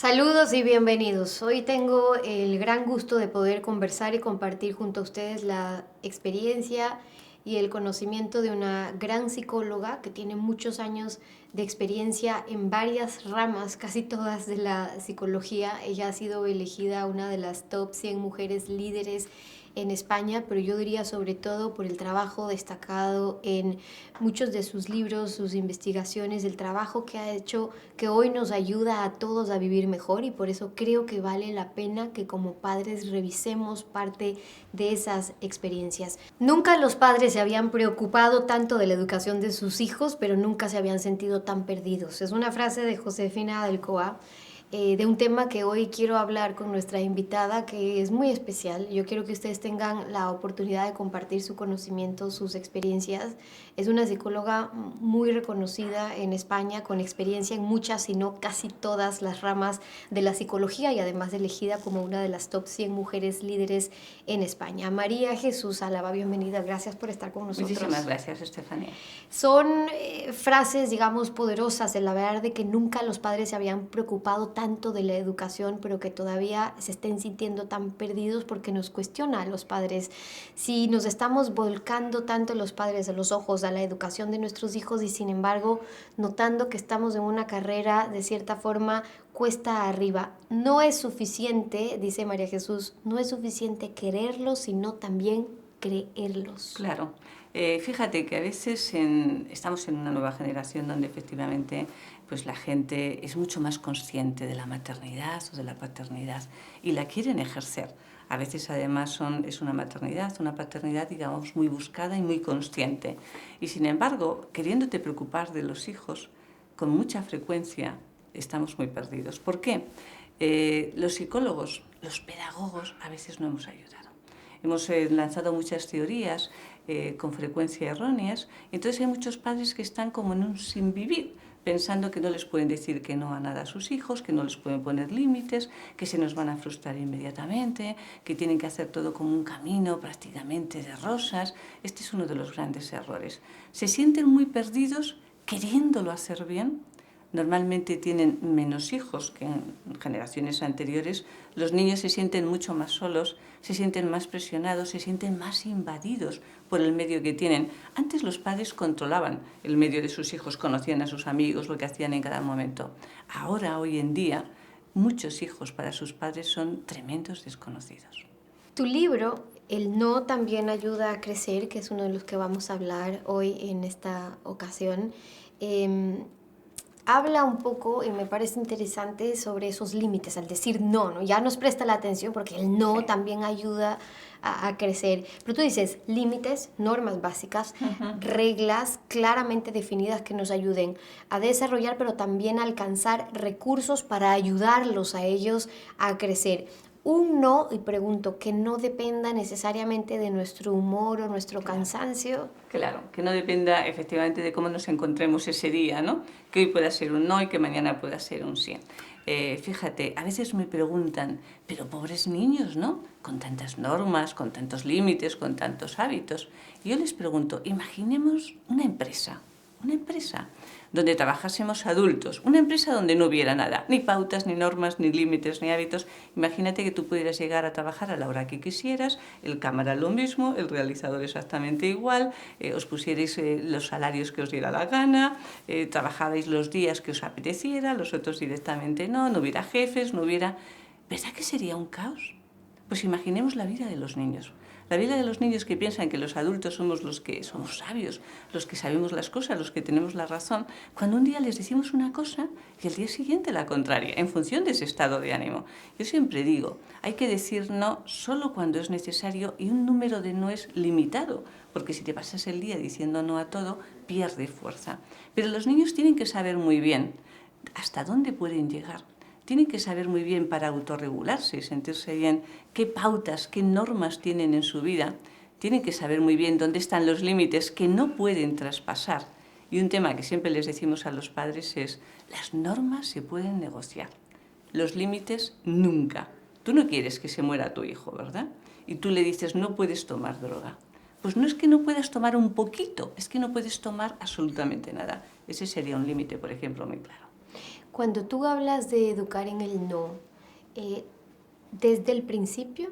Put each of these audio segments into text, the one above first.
Saludos y bienvenidos. Hoy tengo el gran gusto de poder conversar y compartir junto a ustedes la experiencia y el conocimiento de una gran psicóloga que tiene muchos años de experiencia en varias ramas, casi todas de la psicología. Ella ha sido elegida una de las top 100 mujeres líderes en España, pero yo diría sobre todo por el trabajo destacado en muchos de sus libros, sus investigaciones, el trabajo que ha hecho que hoy nos ayuda a todos a vivir mejor, y por eso creo que vale la pena que como padres revisemos parte de esas experiencias. Nunca los padres se habían preocupado tanto de la educación de sus hijos, pero nunca se habían sentido tan perdidos. Es una frase de Josefina Delcoa, de un tema que hoy quiero hablar con nuestra invitada, que es muy especial. Yo quiero que ustedes tengan la oportunidad de compartir su conocimiento, sus experiencias. Es una psicóloga muy reconocida en España, con experiencia en muchas, si no casi todas las ramas de la psicología, y además elegida como una de las top 100 mujeres líderes en España. María Jesús Álava, bienvenida. Gracias por estar con nosotros. Muchísimas gracias, Estefanía. Son frases, digamos, poderosas, el hablar de que nunca los padres se habían preocupado tanto de la educación, pero que todavía se estén sintiendo tan perdidos porque nos cuestiona a los padres si nos estamos volcando tanto los padres a los ojos a la educación de nuestros hijos, y sin embargo notando que estamos en una carrera de cierta forma cuesta arriba. No es suficiente, dice María Jesús, no es suficiente quererlos, sino también creerlos. Claro. Fíjate que a veces estamos en una nueva generación donde efectivamente pues la gente es mucho más consciente de la maternidad o de la paternidad y la quieren ejercer. A veces además es una paternidad, digamos, muy buscada y muy consciente. Y sin embargo, queriéndote preocupar de los hijos, con mucha frecuencia estamos muy perdidos. ¿Por qué? Los psicólogos, los pedagogos, a veces no hemos ayudado. Hemos lanzado muchas teorías con frecuencia erróneas, entonces hay muchos padres que están como en un sin vivir, pensando que no les pueden decir que no a nada a sus hijos, que no les pueden poner límites, que se nos van a frustrar inmediatamente, que tienen que hacer todo como un camino prácticamente de rosas. Este es uno de los grandes errores. Se sienten muy perdidos queriéndolo hacer bien. Normalmente tienen menos hijos que en generaciones anteriores. Los niños se sienten mucho más solos, se sienten más presionados, se sienten más invadidos por el medio que tienen. Antes los padres controlaban el medio de sus hijos, conocían a sus amigos, lo que hacían en cada momento. Ahora, hoy en día, muchos hijos para sus padres son tremendos desconocidos. Tu libro, El No también ayuda a crecer, que es uno de los que vamos a hablar hoy en esta ocasión, habla un poco, y me parece interesante, sobre esos límites, al decir no, ¿no? Ya nos presta la atención porque el no también ayuda a crecer. Pero tú dices límites, normas básicas, reglas claramente definidas que nos ayuden a desarrollar, pero también a alcanzar recursos para ayudarlos a ellos a crecer. Un no, y pregunto, que no dependa necesariamente de nuestro humor o nuestro cansancio. Claro, que no dependa efectivamente de cómo nos encontremos ese día, ¿no? Que hoy pueda ser un no y que mañana pueda ser un sí. Fíjate, a veces me preguntan, pero pobres niños, ¿no? Con tantas normas, con tantos límites, con tantos hábitos. Y yo les pregunto, imaginemos una empresa donde trabajásemos adultos, una empresa donde no hubiera nada, ni pautas, ni normas, ni límites, ni hábitos. Imagínate que tú pudieras llegar a trabajar a la hora que quisieras, el cámara lo mismo, el realizador exactamente igual, os pusierais los salarios que os diera la gana, trabajarais los días que os apeteciera, los otros directamente no hubiera jefes, no hubiera... ¿Verdad que sería un caos? Pues imaginemos la vida de los niños. La vida de los niños que piensan que los adultos somos los que somos sabios, los que sabemos las cosas, los que tenemos la razón, cuando un día les decimos una cosa y al día siguiente la contraria, en función de ese estado de ánimo. Yo siempre digo, hay que decir no solo cuando es necesario y un número de no es limitado, porque si te pasas el día diciendo no a todo, pierde fuerza. Pero los niños tienen que saber muy bien hasta dónde pueden llegar. Tienen que saber muy bien para autorregularse y sentirse bien qué pautas, qué normas tienen en su vida. Tienen que saber muy bien dónde están los límites que no pueden traspasar. Y un tema que siempre les decimos a los padres es, las normas se pueden negociar, los límites nunca. Tú no quieres que se muera tu hijo, ¿verdad? Y tú le dices, no puedes tomar droga. Pues no es que no puedas tomar un poquito, es que no puedes tomar absolutamente nada. Ese sería un límite, por ejemplo, muy claro. Cuando tú hablas de educar en el no, desde el principio,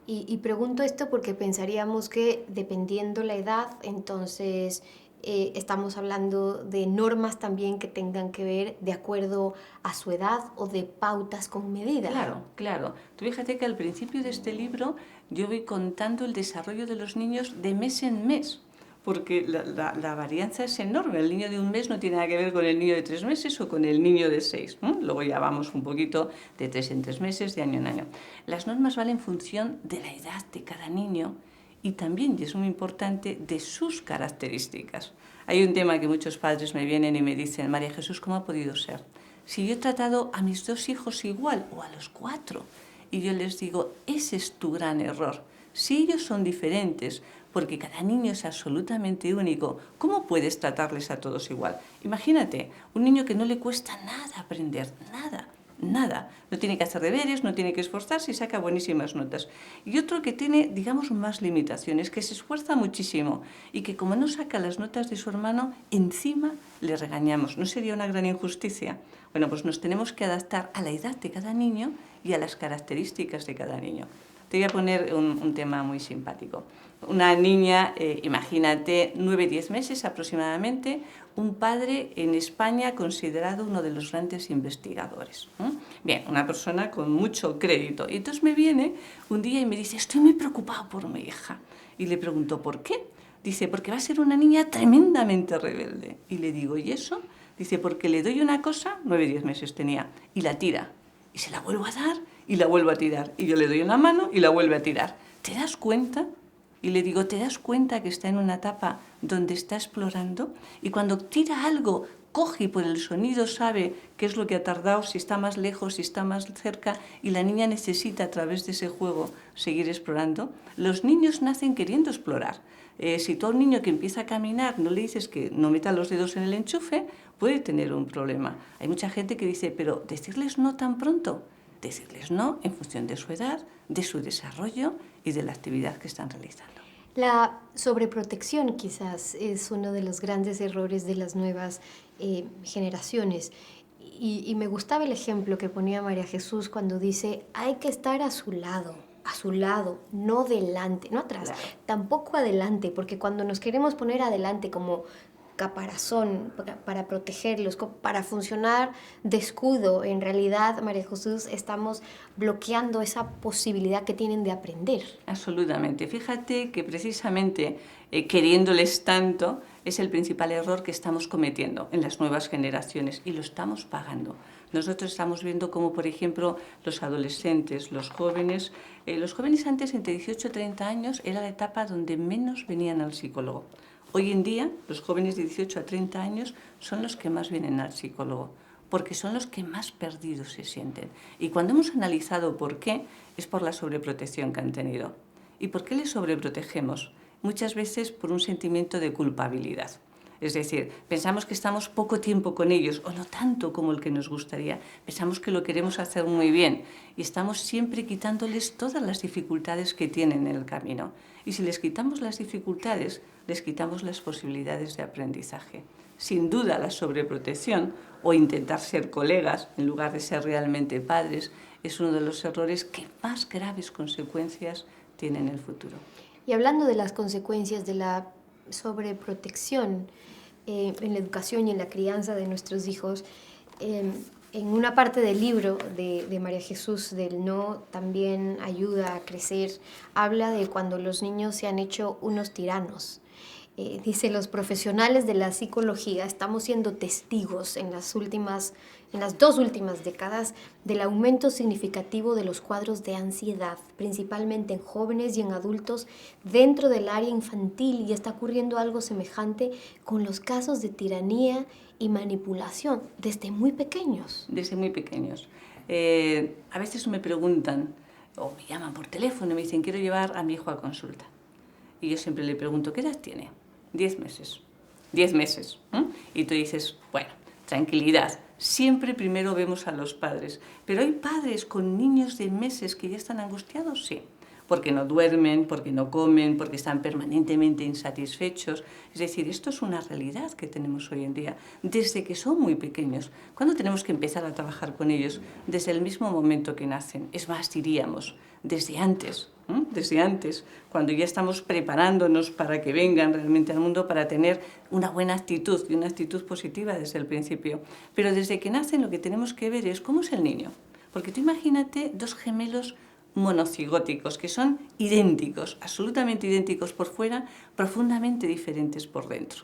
y pregunto esto porque pensaríamos que dependiendo la edad, entonces estamos hablando de normas también que tengan que ver de acuerdo a su edad o de pautas con medida. Claro, claro. Tú fíjate que al principio de este libro yo voy contando el desarrollo de los niños de mes en mes, porque la varianza es enorme. El niño de un mes no tiene nada que ver con el niño de 3 meses o con el niño de 6. Luego ya vamos un poquito de 3 en 3 meses, de año en año. Las normas van en función de la edad de cada niño y también, y es muy importante, de sus características. Hay un tema que muchos padres me vienen y me dicen: María Jesús, ¿cómo ha podido ser? Si yo he tratado a mis 2 hijos igual o a los 4, y yo les digo, ese es tu gran error. Si ellos son diferentes, porque cada niño es absolutamente único, ¿cómo puedes tratarles a todos igual? Imagínate, un niño que no le cuesta nada aprender, nada. Nada, no tiene que hacer deberes, no tiene que esforzarse y saca buenísimas notas. Y otro que tiene, digamos, más limitaciones, que se esfuerza muchísimo y que como no saca las notas de su hermano, encima le regañamos. ¿No sería una gran injusticia? Bueno, pues nos tenemos que adaptar a la edad de cada niño y a las características de cada niño. Te voy a poner un tema muy simpático. Una niña, imagínate, 9-10 meses aproximadamente, un padre en España considerado uno de los grandes investigadores. Bien, una persona con mucho crédito. Y entonces me viene un día y me dice: estoy muy preocupado por mi hija. Y le pregunto: ¿por qué? Dice: porque va a ser una niña tremendamente rebelde. Y le digo: ¿y eso? Dice: porque le doy una cosa, 9-10 meses tenía, y la tira. Y se la vuelvo a dar y la vuelvo a tirar. Y yo le doy una mano y la vuelve a tirar. ¿Te das cuenta? Y le digo: ¿te das cuenta que está en una etapa donde está explorando? Y cuando tira algo, coge y por el sonido sabe qué es lo que ha tardado, si está más lejos, si está más cerca, y la niña necesita a través de ese juego seguir explorando. Los niños nacen queriendo explorar. Si tú a un niño que empieza a caminar no le dices que no meta los dedos en el enchufe, puede tener un problema. Hay mucha gente que dice: pero decirles no tan pronto. Decirles no en función de su edad, de su desarrollo y de la actividad que están realizando. La sobreprotección quizás es uno de los grandes errores de las nuevas generaciones. Y me gustaba el ejemplo que ponía María Jesús cuando dice: hay que estar a su lado, no delante, no atrás, Claro. tampoco adelante, porque cuando nos queremos poner adelante como caparazón para protegerlos, para funcionar de escudo, en realidad, María Jesús, estamos bloqueando esa posibilidad que tienen de aprender. Absolutamente. Fíjate que precisamente queriéndoles tanto es el principal error que estamos cometiendo en las nuevas generaciones y lo estamos pagando. Nosotros estamos viendo cómo, por ejemplo, los adolescentes, los jóvenes antes entre 18 y 30 años era la etapa donde menos venían al psicólogo. Hoy en día, los jóvenes de 18 a 30 años son los que más vienen al psicólogo, porque son los que más perdidos se sienten. Y cuando hemos analizado por qué, es por la sobreprotección que han tenido. ¿Y por qué les sobreprotegemos? Muchas veces por un sentimiento de culpabilidad. Es decir, pensamos que estamos poco tiempo con ellos o no tanto como el que nos gustaría. Pensamos que lo queremos hacer muy bien y estamos siempre quitándoles todas las dificultades que tienen en el camino. Y si les quitamos las dificultades, les quitamos las posibilidades de aprendizaje. Sin duda, la sobreprotección o intentar ser colegas en lugar de ser realmente padres es uno de los errores que más graves consecuencias tiene en el futuro. Y hablando de las consecuencias de la sobreprotección en la educación y en la crianza de nuestros hijos, en una parte del libro de María Jesús del No también ayuda a crecer, habla de cuando los niños se han hecho unos tiranos. Dice: los profesionales de la psicología estamos siendo testigos en las 2 últimas décadas del aumento significativo de los cuadros de ansiedad, principalmente en jóvenes y en adultos dentro del área infantil, y está ocurriendo algo semejante con los casos de tiranía y manipulación desde muy pequeños. Desde muy pequeños. A veces me preguntan o me llaman por teléfono y me dicen: quiero llevar a mi hijo a consulta. Y yo siempre le pregunto: ¿qué edad tiene? 10 meses. 10 meses. Y tú dices: bueno, tranquilidad. Siempre primero vemos a los padres. Pero hay padres con niños de meses que ya están angustiados, sí. porque no duermen, porque no comen, porque están permanentemente insatisfechos. Es decir, esto es una realidad que tenemos hoy en día, desde que son muy pequeños. ¿Cuándo tenemos que empezar a trabajar con ellos? Desde el mismo momento que nacen. Es más, diríamos, desde antes. Desde antes, cuando ya estamos preparándonos para que vengan realmente al mundo, para tener una buena actitud y una actitud positiva desde el principio. Pero desde que nacen lo que tenemos que ver es cómo es el niño. Porque tú imagínate dos gemelos monocigóticos que son idénticos, absolutamente idénticos por fuera, profundamente diferentes por dentro.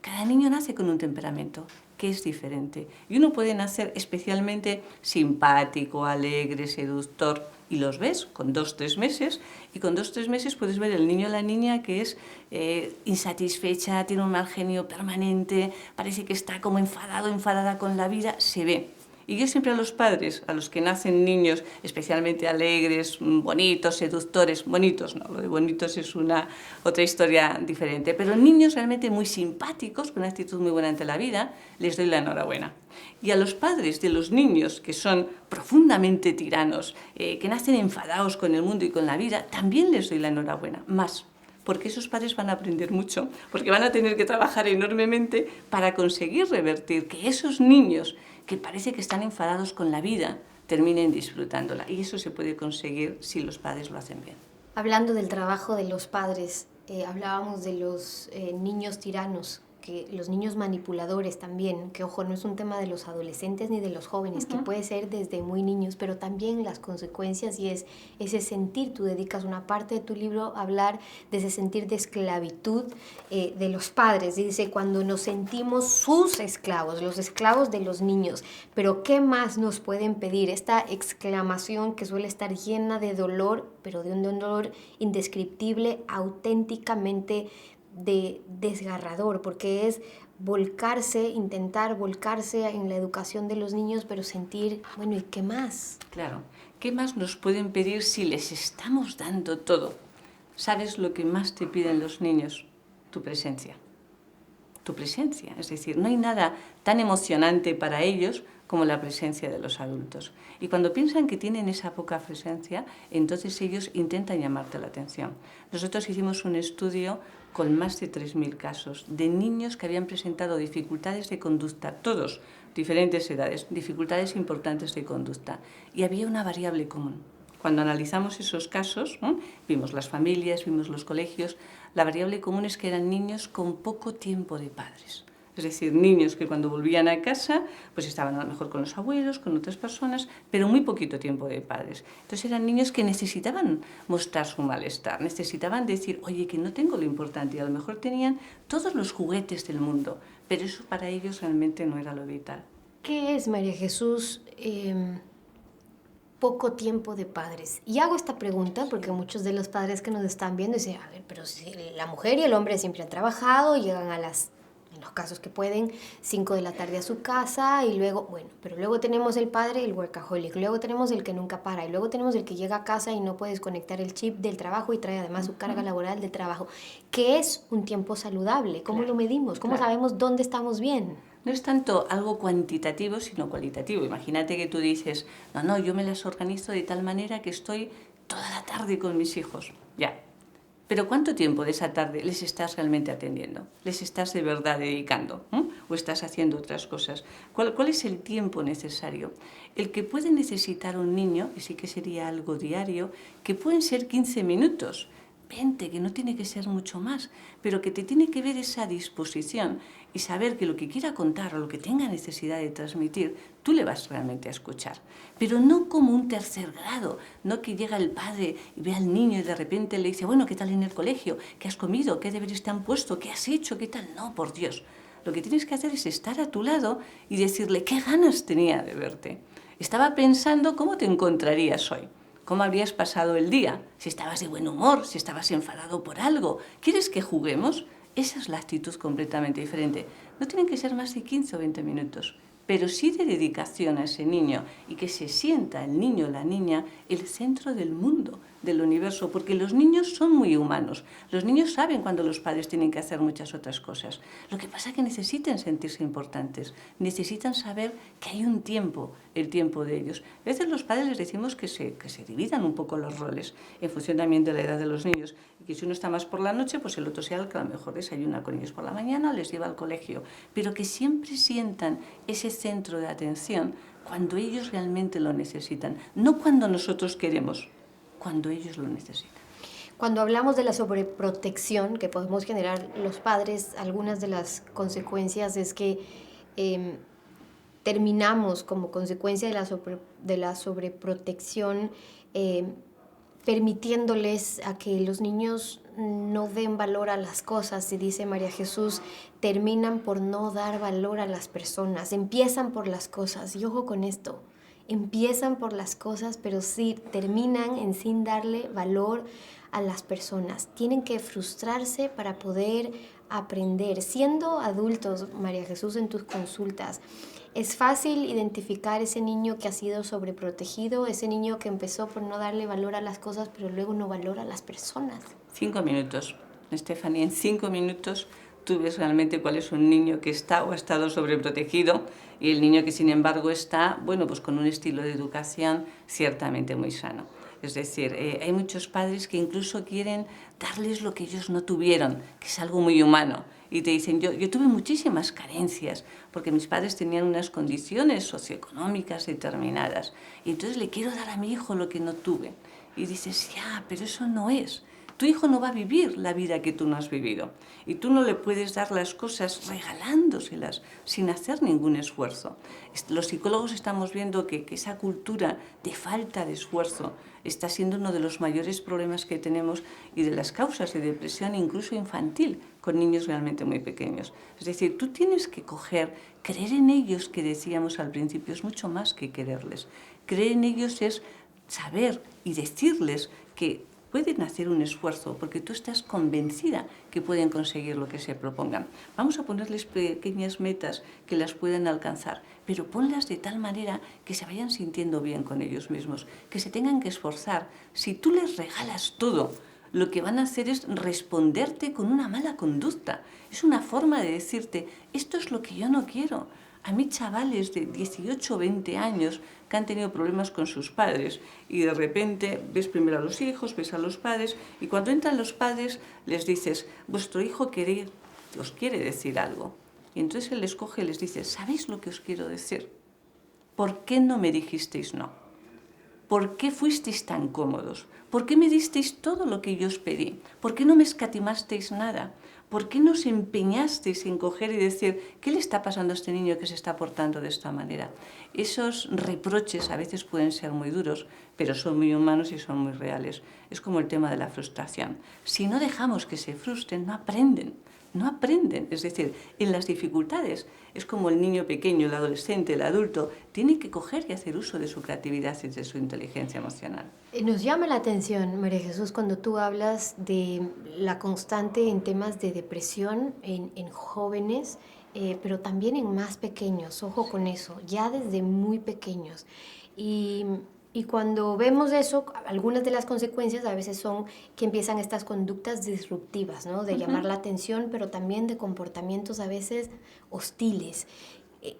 Cada niño nace con un temperamento que es diferente y uno puede nacer especialmente simpático, alegre, seductor, y los ves con 2-3 meses, y con 2-3 meses puedes ver el niño o la niña que es insatisfecha, tiene un mal genio permanente, parece que está como enfadado, enfadada con la vida, se ve. Y yo siempre a los padres, a los que nacen niños especialmente alegres, bonitos, seductores, bonitos no, lo de bonitos es otra historia diferente, pero niños realmente muy simpáticos, con una actitud muy buena ante la vida, les doy la enhorabuena. Y a los padres de los niños que son profundamente tiranos, que nacen enfadados con el mundo y con la vida, también les doy la enhorabuena, más. Porque esos padres van a aprender mucho, porque van a tener que trabajar enormemente para conseguir revertir que esos niños que parece que están enfadados con la vida terminen disfrutándola. Y eso se puede conseguir si los padres lo hacen bien. Hablando del trabajo de los padres, hablábamos de los niños tiranos, que los niños manipuladores también, que ojo, no es un tema de los adolescentes ni de los jóvenes, que puede ser desde muy niños, pero también las consecuencias y es ese sentir. Tú dedicas una parte de tu libro a hablar de ese sentir de esclavitud de los padres. Y dice, cuando nos sentimos sus esclavos, los esclavos de los niños, pero ¿qué más nos pueden pedir? Esta exclamación que suele estar llena de dolor, pero de un dolor indescriptible, auténticamente desgarrador, porque es volcarse, intentar volcarse en la educación de los niños, pero sentir, bueno, ¿y qué más? Claro, ¿qué más nos pueden pedir si les estamos dando todo? ¿Sabes lo que más te piden los niños? Tu presencia. Tu presencia, es decir, no hay nada tan emocionante para ellos como la presencia de los adultos. Y cuando piensan que tienen esa poca presencia, entonces ellos intentan llamarte la atención. Nosotros hicimos un estudio con más de 3.000 casos de niños que habían presentado dificultades de conducta, todos, diferentes edades, dificultades importantes de conducta. Y había una variable común. Cuando analizamos esos casos, vimos las familias, vimos los colegios, la variable común es que eran niños con poco tiempo de padres. Es decir, niños que cuando volvían a casa, pues estaban a lo mejor con los abuelos, con otras personas, pero muy poquito tiempo de padres. Entonces eran niños que necesitaban mostrar su malestar, necesitaban decir, oye, que no tengo lo importante, y a lo mejor tenían todos los juguetes del mundo, pero eso para ellos realmente no era lo vital. ¿Qué es, María Jesús, poco tiempo de padres? Y hago esta pregunta porque muchos de los padres que nos están viendo dicen, a ver, pero si la mujer y el hombre siempre han trabajado, llegan en los casos que pueden, 5 de la tarde a su casa y luego, bueno, pero luego tenemos el padre, el workaholic, luego tenemos el que nunca para y luego tenemos el que llega a casa y no puede desconectar el chip del trabajo y trae además su carga laboral de trabajo. ¿Qué es un tiempo saludable? ¿Cómo lo medimos? ¿Cómo sabemos dónde estamos bien? No es tanto algo cuantitativo, sino cualitativo. Imagínate que tú dices, no, yo me las organizo de tal manera que estoy toda la tarde con mis hijos. Ya. Pero ¿cuánto tiempo de esa tarde les estás realmente atendiendo? ¿Les estás de verdad dedicando? ¿O estás haciendo otras cosas? ¿Cuál es el tiempo necesario? El que puede necesitar un niño, y sí que sería algo diario, que pueden ser 15 minutos, 20, que no tiene que ser mucho más, pero que te tiene que ver esa disposición y saber que lo que quiera contar o lo que tenga necesidad de transmitir, tú le vas realmente a escuchar. Pero no como un tercer grado, no que llega el padre y ve al niño y de repente le dice, bueno, ¿qué tal en el colegio? ¿Qué has comido? ¿Qué deberes te han puesto? ¿Qué has hecho? ¿Qué tal? No, por Dios. Lo que tienes que hacer es estar a tu lado y decirle, ¿qué ganas tenía de verte? Estaba pensando cómo te encontrarías hoy. ¿Cómo habrías pasado el día? Si estabas de buen humor, si estabas enfadado por algo. ¿Quieres que juguemos? Esa es la actitud completamente diferente. No tienen que ser más de 15 o 20 minutos, pero sí de dedicación a ese niño y que se sienta el niño o la niña el centro del mundo, del universo, porque los niños son muy humanos. Los niños saben cuando los padres tienen que hacer muchas otras cosas. Lo que pasa es que necesitan sentirse importantes, necesitan saber que hay un tiempo, el tiempo de ellos. A veces los padres les decimos que se dividan un poco los roles en función también de la edad de los niños. Y que si uno está más por la noche, pues el otro sea el que a lo mejor desayuna con ellos por la mañana o les lleva al colegio. Pero que siempre sientan ese centro de atención cuando ellos realmente lo necesitan, no cuando nosotros queremos, cuando ellos lo necesitan. Cuando hablamos de la sobreprotección que podemos generar los padres, algunas de las consecuencias es que terminamos como consecuencia de la sobreprotección permitiéndoles a que los niños no den valor a las cosas, y dice María Jesús, terminan por no dar valor a las personas, empiezan por las cosas, y ojo con esto, empiezan por las cosas, pero sí terminan en sin darle valor a las personas. Tienen que frustrarse para poder aprender. Siendo adultos, María Jesús, en tus consultas, es fácil identificar ese niño que ha sido sobreprotegido, ese niño que empezó por no darle valor a las cosas, pero luego no valora a las personas. 5 minutos, Estefanía, en 5 minutos tú ves realmente cuál es un niño que está o ha estado sobreprotegido y el niño que sin embargo está, bueno, pues con un estilo de educación ciertamente muy sano. Es decir, hay muchos padres que incluso quieren darles lo que ellos no tuvieron, que es algo muy humano. Y te dicen, yo tuve muchísimas carencias, porque mis padres tenían unas condiciones socioeconómicas determinadas. Y entonces le quiero dar a mi hijo lo que no tuve. Y dices, ya, pero eso no es. Tu hijo no va a vivir la vida que tú no has vivido. Y tú no le puedes dar las cosas regalándoselas, sin hacer ningún esfuerzo. Los psicólogos estamos viendo que esa cultura de falta de esfuerzo está siendo uno de los mayores problemas que tenemos y de las causas de depresión, incluso infantil, con niños realmente muy pequeños. Es decir, tú tienes que creer en ellos, que decíamos al principio, es mucho más que quererles. Creer en ellos es saber y decirles que pueden hacer un esfuerzo porque tú estás convencida que pueden conseguir lo que se propongan. Vamos a ponerles pequeñas metas que las puedan alcanzar, pero ponlas de tal manera que se vayan sintiendo bien con ellos mismos, que se tengan que esforzar. Si tú les regalas todo, lo que van a hacer es responderte con una mala conducta. Es una forma de decirte, esto es lo que yo no quiero. A mí chavales de 18 o 20 años que han tenido problemas con sus padres y de repente ves primero a los hijos, ves a los padres y cuando entran los padres les dices, vuestro hijo os quiere decir algo. Y entonces él les coge y les dice, ¿sabéis lo que os quiero decir? ¿Por qué no me dijisteis no? ¿Por qué fuisteis tan cómodos? ¿Por qué me disteis todo lo que yo os pedí? ¿Por qué no me escatimasteis nada? ¿Por qué no os empeñasteis en coger y decir, ¿qué le está pasando a este niño que se está portando de esta manera? Esos reproches a veces pueden ser muy duros, pero son muy humanos y son muy reales. Es como el tema de la frustración. Si no dejamos que se frustren, no aprenden. No aprenden, es decir, en las dificultades es como el niño pequeño, el adolescente, el adulto, tiene que coger y hacer uso de su creatividad y de su inteligencia emocional. Nos llama la atención, María Jesús, cuando tú hablas de la constante en temas de depresión en jóvenes, pero también en más pequeños, ojo con eso, ya desde muy pequeños. Y cuando vemos eso, algunas de las consecuencias a veces son que empiezan estas conductas disruptivas, ¿no? De llamar la atención, pero también de comportamientos a veces hostiles.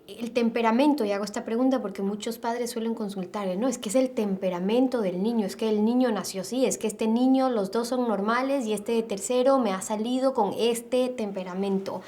El temperamento, y hago esta pregunta porque muchos padres suelen consultar, ¿no? Es que es el temperamento del niño, es que el niño nació así, es que este niño, los dos son normales y este tercero me ha salido con este temperamento.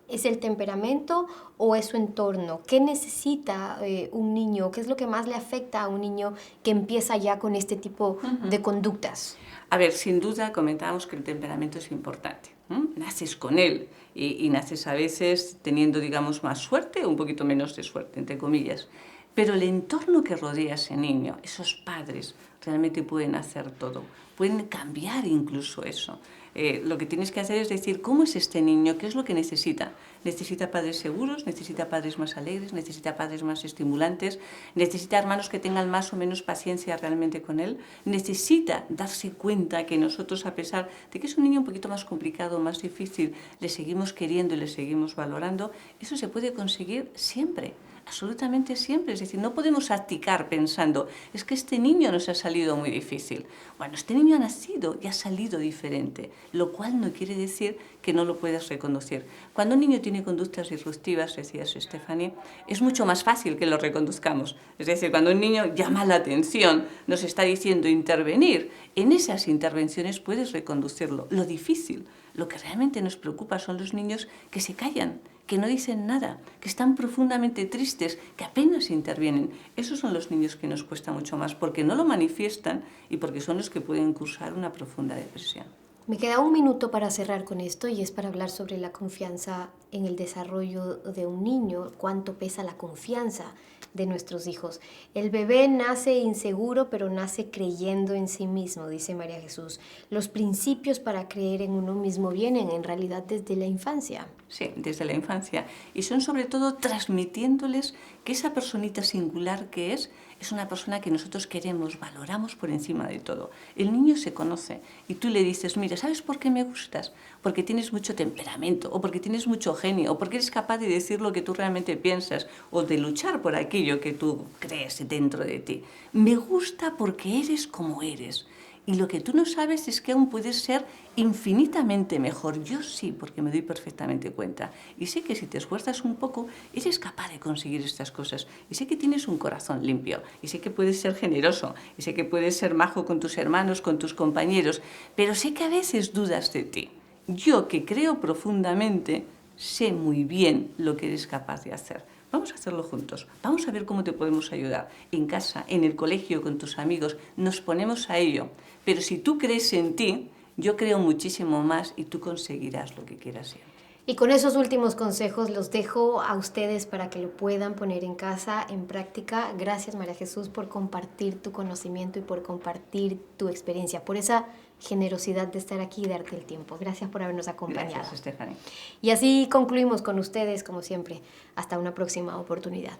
¿Es el temperamento o es su entorno? ¿Qué necesita un niño? ¿Qué es lo que más le afecta a un niño que empieza ya con este tipo de conductas? A ver, sin duda comentábamos que el temperamento es importante. Naces con él y naces a veces teniendo, digamos, más suerte o un poquito menos de suerte, entre comillas. Pero el entorno que rodea a ese niño, esos padres, realmente pueden hacer todo. Pueden cambiar incluso eso. Lo que tienes que hacer es decir, ¿cómo es este niño? ¿Qué es lo que necesita? ¿Necesita padres seguros? ¿Necesita padres más alegres? ¿Necesita padres más estimulantes? ¿Necesita hermanos que tengan más o menos paciencia realmente con él? ¿Necesita darse cuenta que nosotros, a pesar de que es un niño un poquito más complicado, más difícil, le seguimos queriendo y le seguimos valorando? Eso se puede conseguir siempre, absolutamente siempre. Es decir, no podemos acticar pensando, es que este niño nos ha salido muy difícil. Bueno, este niño ha nacido y ha salido diferente, lo cual no quiere decir que no lo puedas reconducir. Cuando un niño tiene conductas disruptivas, decías Stephanie, es mucho más fácil que lo reconduzcamos. Es decir, cuando un niño llama la atención, nos está diciendo intervenir, en esas intervenciones puedes reconducirlo. Lo difícil, lo que realmente nos preocupa son los niños que se callan, que no dicen nada, que están profundamente tristes, que apenas intervienen. Esos son los niños que nos cuesta mucho más porque no lo manifiestan y porque son los que pueden cursar una profunda depresión. Me queda un minuto para cerrar con esto y es para hablar sobre la confianza en el desarrollo de un niño, cuánto pesa la confianza de nuestros hijos. El bebé nace inseguro, pero nace creyendo en sí mismo, dice María Jesús. Los principios para creer en uno mismo vienen en realidad desde la infancia. Sí, desde la infancia. Y son sobre todo transmitiéndoles que esa personita singular que es una persona que nosotros queremos, valoramos por encima de todo. El niño se conoce y tú le dices, mira, ¿sabes por qué me gustas? Porque tienes mucho temperamento, o porque tienes mucho genio, o porque eres capaz de decir lo que tú realmente piensas, o de luchar por aquello que tú crees dentro de ti. Me gusta porque eres como eres. Y lo que tú no sabes es que aún puedes ser infinitamente mejor. Yo sí, porque me doy perfectamente cuenta. Y sé que si te esfuerzas un poco, eres capaz de conseguir estas cosas. Y sé que tienes un corazón limpio. Y sé que puedes ser generoso. Y sé que puedes ser majo con tus hermanos, con tus compañeros. Pero sé que a veces dudas de ti. Yo, que creo profundamente, sé muy bien lo que eres capaz de hacer. Vamos a hacerlo juntos. Vamos a ver cómo te podemos ayudar. En casa, en el colegio, con tus amigos, nos ponemos a ello. Pero si tú crees en ti, yo creo muchísimo más y tú conseguirás lo que quieras siempre. Y con esos últimos consejos los dejo a ustedes para que lo puedan poner en casa, en práctica. Gracias, María Jesús, por compartir tu conocimiento y por compartir tu experiencia, por esa generosidad de estar aquí y darte el tiempo. Gracias por habernos acompañado. Gracias, Stephanie. Y así concluimos con ustedes, como siempre. Hasta una próxima oportunidad.